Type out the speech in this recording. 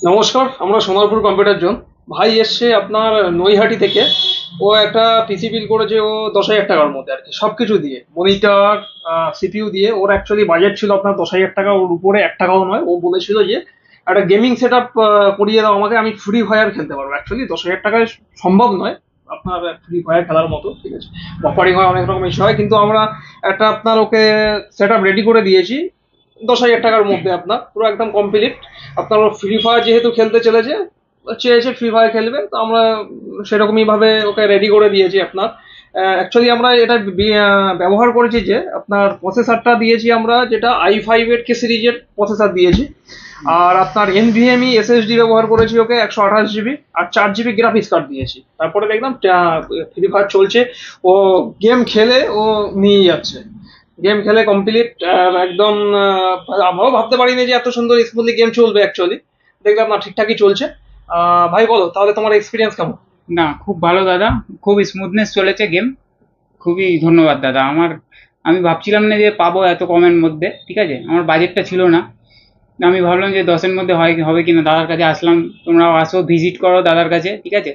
নমস্কার, আমরা Sonarpur computer zone. ভাই এসছে আপনার নৈহাটি থেকে। ও একটা পিসি বিল করেছে, ও 10,000 টাকার মধ্যে আর কি, সবকিছু দিয়ে, মনিটর, সিপিইউ দিয়ে। ওর অ্যাকচুয়ালি বাজেট ছিল আপনার 10,000 টাকা, ওর উপরে 1 টাকাও নয়। ও বলেছিল যে একটা গেমিং সেট আপ করিয়ে দাও আমাকে, আমি ফ্রি ফায়ার খেলতে পারবো। অ্যাকচুয়ালি 10,000 টাকায় সম্ভব নয় আপনার ফ্রি ফায়ার খেলার মতো, ঠিক আছে। অফারিং হয়, অনেক রকম ইস্যু হয়, কিন্তু আমরা একটা আপনার ওকে সেট আপ রেডি করে দিয়েছি 10,000 টাকার মধ্যে, আপনার পুরো একদম কমপ্লিট। আপনার ফ্রি ফায়ার যেহেতু খেলতে চলেছে, চেয়েছে ফ্রি ফায়ার খেলবে, তো আমরা সেরকমই ভাবে ওকে রেডি করে দিয়েছি আপনার। অ্যাকচুয়ালি আমরা এটা ব্যবহার করেছি যে আপনার প্রসেসরটা দিয়েছি আমরা, যেটা i5 এর কে সিরিজের প্রসেসর দিয়েছি। আর আপনার এনভিএমই এসএসডি ব্যবহার করেছি ওকে, 128 জিবি, আর 4 জিবি গ্রাফিক্স কার্ড দিয়েছি। তারপরে দেখলাম ফ্রি ফায়ার চলছে, ও গেম খেলে ও নিয়ে যাচ্ছে, গেম খেলে কমপ্লিট একদম। আমরাও ভাবতে পারিনি যে এত সুন্দর স্মুথলি গেম চলবে। অ্যাকচুয়ালি দেখলাম না, ঠিকঠাকই চলছে। ভাই বলো তাহলে তোমার এক্সপিরিয়েন্স কেমন? না, খুব ভালো দাদা। খুব স্মুথনেস চলেছে গেম। খুবই ধন্যবাদ দাদা। আমি ভাবছিলাম না যে পাবো এত কমের মধ্যে, ঠিক আছে। আমার বাজেটটা ছিল না। আমি ভাবলাম যে 10-এর মধ্যে হবে কিনা, দাদার কাছে আসলাম। তোমরাও আসো, ভিজিট করো দাদার কাছে, ঠিক আছে।